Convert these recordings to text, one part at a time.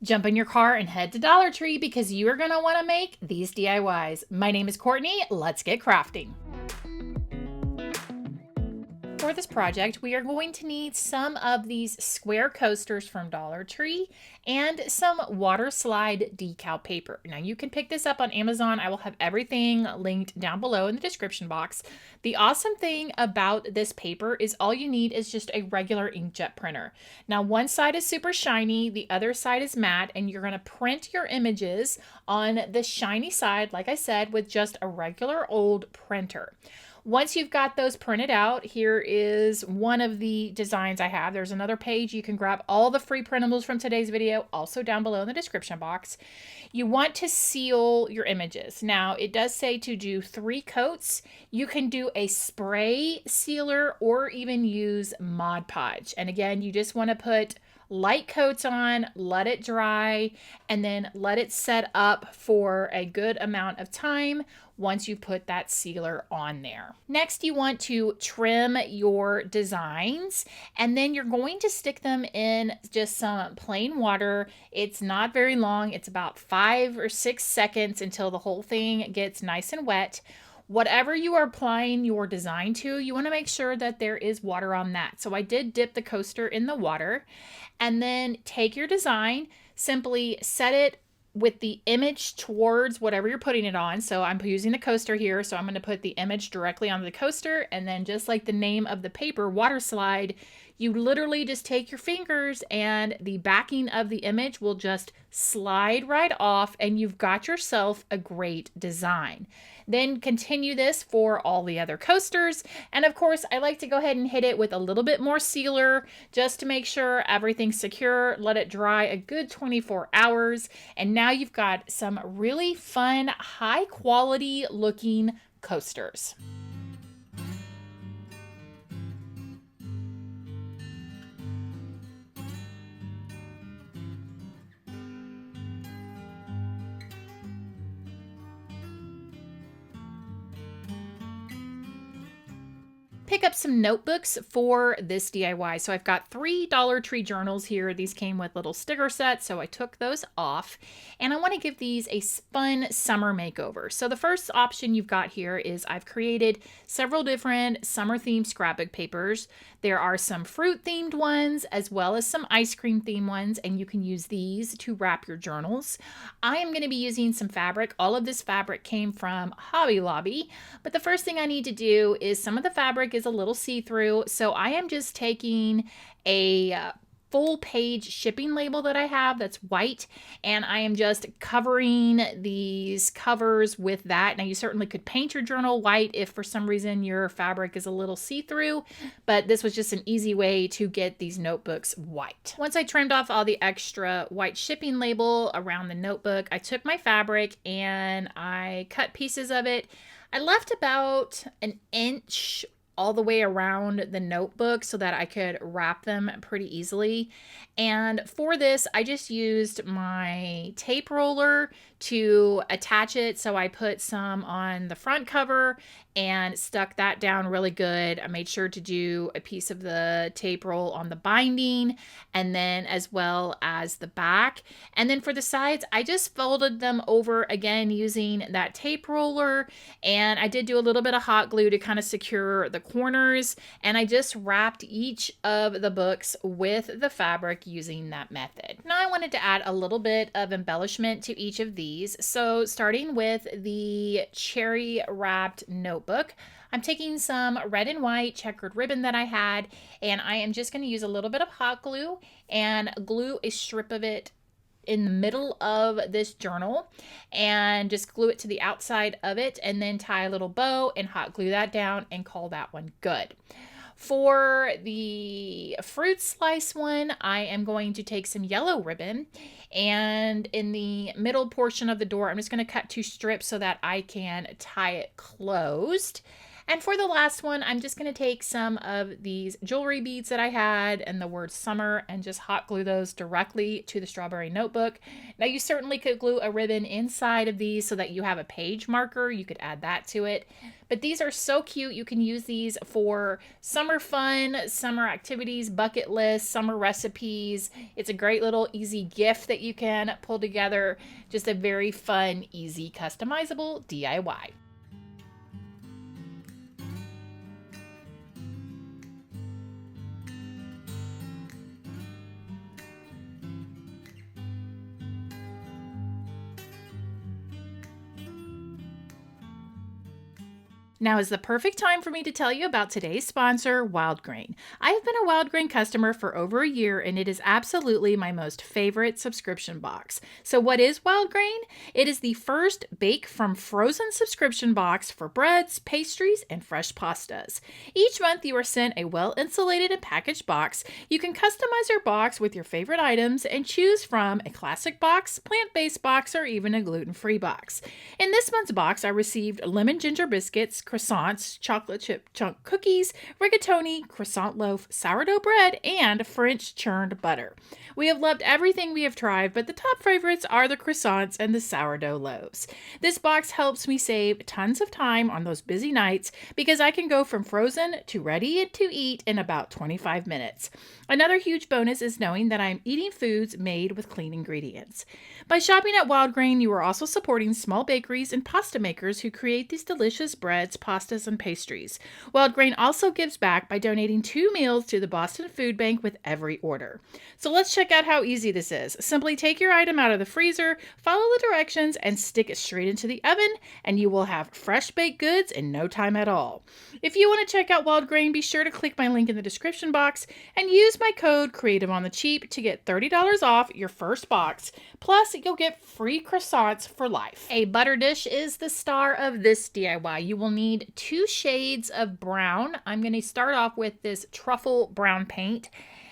Jump in your car and head to Dollar Tree because you are going to want to make these DIYs. My name is Courtney. Let's get crafting. For this project, we are going to need some of these square coasters from Dollar Tree and some water slide decal paper. Now you can pick this up on Amazon. I will have everything linked down below in the description box. The awesome thing about this paper is all you need is just a regular inkjet printer. Now one side is super shiny, the other side is matte, and you're going to print your images on the shiny side, like I said, with just a regular old printer. Once you've got those printed out, here is one of the designs I have. There's another page. You can grab all the free printables from today's video, also down below in the description box. You want to seal your images. Now, it does say to do 3 coats. You can do a spray sealer or even use Mod Podge. And again, you just want to put light coats on, let it dry, and then let it set up for a good amount of time once you put that sealer on there. Next, you want to trim your designs, and then you're going to stick them in just some plain water. It's not very long. It's about 5 or 6 seconds until the whole thing gets nice and wet. Whatever you are applying your design to, you want to make sure that there is water on that. So I did dip the coaster in the water, and then take your design, simply set it with the image towards whatever you're putting it on. So I'm using the coaster here, so I'm going to put the image directly on the coaster, and then just like the name of the paper, water slide, you literally just take your fingers and the backing of the image will just slide right off, and you've got yourself a great design. Then continue this for all the other coasters. And of course, I like to go ahead and hit it with a little bit more sealer just to make sure everything's secure. Let it dry a good 24 hours. And now you've got some really fun, high quality looking coasters. Pick up some notebooks for this DIY. So I've got 3 Dollar Tree journals here. These came with little sticker sets, so I took those off. And I want to give these a fun summer makeover. So the first option you've got here is I've created several different summer themed scrapbook papers. There are some fruit themed ones as well as some ice cream themed ones, and you can use these to wrap your journals. I am going to be using some fabric. All of this fabric came from Hobby Lobby, but the first thing I need to do is some of the fabric is a little see-through, so I am just taking a full page shipping label that I have that's white, and I am just covering these covers with that. Now you certainly could paint your journal white if for some reason your fabric is a little see-through, but this was just an easy way to get these notebooks white. Once I trimmed off all the extra white shipping label around the notebook, I took my fabric and I cut pieces of it. I left about an inch all the way around the notebook so that I could wrap them pretty easily. And for this, I just used my tape roller to attach it. So I put some on the front cover and stuck that down really good. I made sure to do a piece of the tape roll on the binding and then as well as the back. And then for the sides, I just folded them over again using that tape roller. And I did do a little bit of hot glue to kind of secure the corners. And I just wrapped each of the books with the fabric using that method. Now I wanted to add a little bit of embellishment to each of these. So starting with the cherry wrapped notebook, I'm taking some red and white checkered ribbon that I had, and I am just going to use a little bit of hot glue and glue a strip of it in the middle of this journal and just glue it to the outside of it, and then tie a little bow and hot glue that down and call that one good. For the fruit slice one, I am going to take some yellow ribbon, and in the middle portion of the door, I'm just going to cut 2 strips so that I can tie it closed. And for the last one, I'm just going to take some of these jewelry beads that I had and the word summer and just hot glue those directly to the strawberry notebook. Now you certainly could glue a ribbon inside of these so that you have a page marker. You could add that to it. But these are so cute. You can use these for summer fun, summer activities, bucket lists, summer recipes. It's a great little easy gift that you can pull together. Just a very fun, easy, customizable DIY. Now is the perfect time for me to tell you about today's sponsor, Wild Grain. I have been a Wild Grain customer for over a year, and it is absolutely my most favorite subscription box. So what is Wild Grain? It is the first bake from frozen subscription box for breads, pastries, and fresh pastas. Each month you are sent a well-insulated and packaged box. You can customize your box with your favorite items and choose from a classic box, plant-based box, or even a gluten-free box. In this month's box, I received lemon ginger biscuits, croissants, chocolate chip chunk cookies, rigatoni, croissant loaf, sourdough bread, and French churned butter. We have loved everything we have tried, but the top favorites are the croissants and the sourdough loaves. This box helps me save tons of time on those busy nights because I can go from frozen to ready to eat in about 25 minutes. Another huge bonus is knowing that I am eating foods made with clean ingredients. By shopping at Wild Grain, you are also supporting small bakeries and pasta makers who create these delicious breads, pastas, and pastries. Wild Grain also gives back by donating 2 meals to the Boston Food Bank with every order. So let's check out how easy this is. Simply take your item out of the freezer, follow the directions, and stick it straight into the oven, and you will have fresh baked goods in no time at all. If you want to check out Wild Grain, be sure to click my link in the description box and use my code CreativeOnTheCheap to get $30 off your first box. Plus, you'll get free croissants for life. A butter dish is the star of this DIY. You will need 2 shades of brown. I'm going to start off with this truffle brown paint.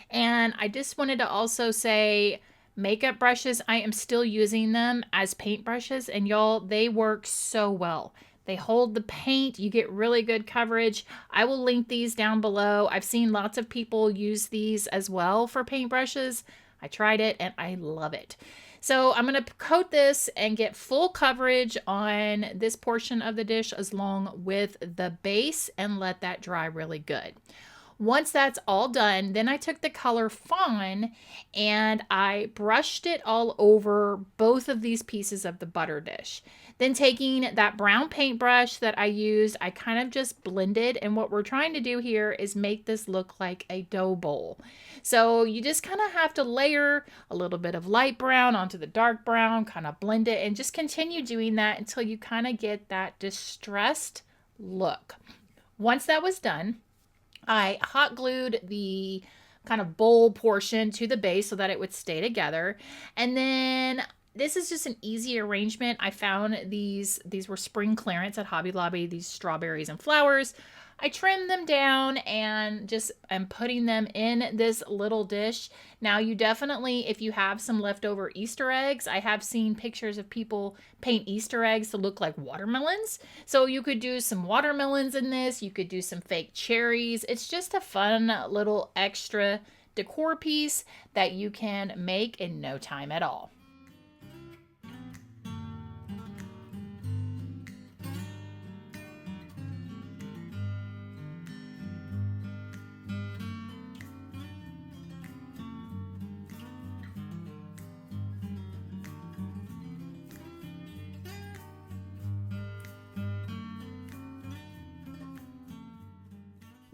And I just wanted to also say makeup brushes, I am still using them as paint brushes. And y'all, they work so well. They hold the paint. You get really good coverage. I will link these down below. I've seen lots of people use these as well for paintbrushes. I tried it and I love it. So I'm going to coat this and get full coverage on this portion of the dish along with the base and let that dry really good. Once that's all done, then I took the color Fawn and I brushed it all over both of these pieces of the butter dish. Then taking that brown paintbrush that I used, I kind of just blended. And what we're trying to do here is make this look like a dough bowl. So you just kind of have to layer a little bit of light brown onto the dark brown, kind of blend it, and just continue doing that until you kind of get that distressed look. Once that was done, I hot glued the kind of bowl portion to the base so that it would stay together. And then this is just an easy arrangement. I found these were spring clearance at Hobby Lobby, these strawberries and flowers. I trimmed them down and just am putting them in this little dish. Now you definitely, if you have some leftover Easter eggs, I have seen pictures of people paint Easter eggs to look like watermelons. So you could do some watermelons in this. You could do some fake cherries. It's just a fun little extra decor piece that you can make in no time at all.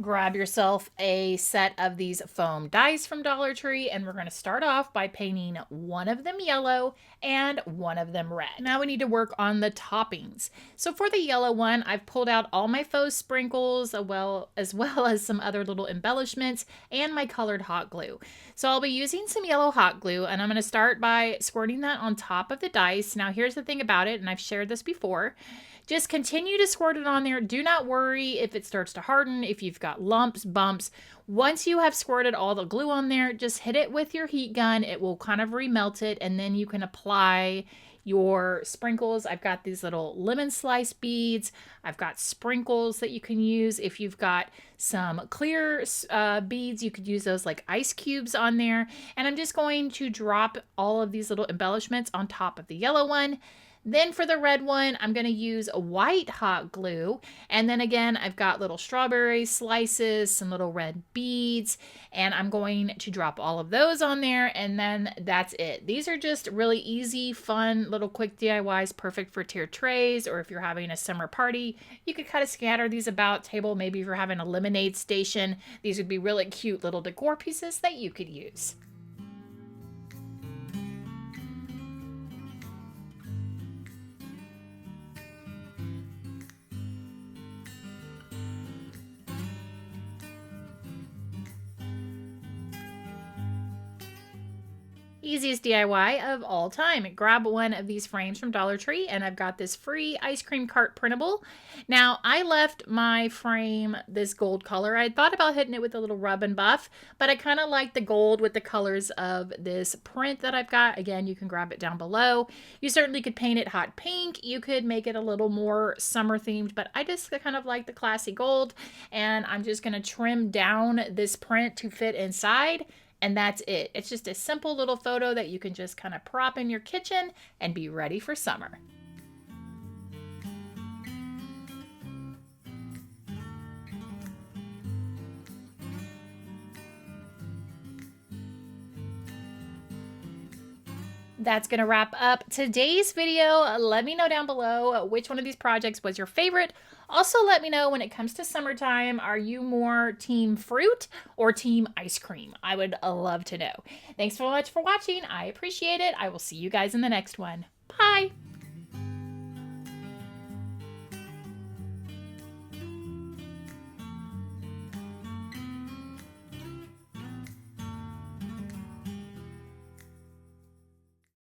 Grab yourself a set of these foam dies from Dollar Tree, and we're going to start off by painting one of them yellow and one of them red. Now we need to work on the toppings. So for the yellow one, I've pulled out all my faux sprinkles as well as some other little embellishments and my colored hot glue. So I'll be using some yellow hot glue, and I'm going to start by squirting that on top of the dice. Now here's the thing about it, and I've shared this before. Just continue to squirt it on there. Do not worry if it starts to harden, if you've got got lumps, bumps. Once you have squirted all the glue on there, just hit it with your heat gun. It will kind of remelt it, and then you can apply your sprinkles. I've got these little lemon slice beads. I've got sprinkles that you can use. If you've got some clear beads, you could use those like ice cubes on there. And I'm just going to drop all of these little embellishments on top of the yellow one. Then for the red one, I'm going to use a white hot glue. And then again, I've got little strawberry slices, some little red beads, and I'm going to drop all of those on there. And then that's it. These are just really easy, fun, little quick DIYs, perfect for tier trays, or if you're having a summer party, you could kind of scatter these about table. Maybe if you're having a lemonade station, these would be really cute little decor pieces that you could use. Easiest DIY of all time. Grab one of these frames from Dollar Tree, and I've got this free ice cream cart printable. Now, I left my frame this gold color. I had thought about hitting it with a little rub and buff, but I kind of like the gold with the colors of this print that I've got. Again, you can grab it down below. You certainly could paint it hot pink. You could make it a little more summer themed, but I just kind of like the classy gold, and I'm just going to trim down this print to fit inside. And that's it. It's just a simple little photo that you can just kind of prop in your kitchen and be ready for summer. That's going to wrap up today's video. Let me know down below which one of these projects was your favorite. Also, let me know when it comes to summertime, are you more team fruit or team ice cream? I would love to know. Thanks so much for watching. I appreciate it. I will see you guys in the next one. Bye.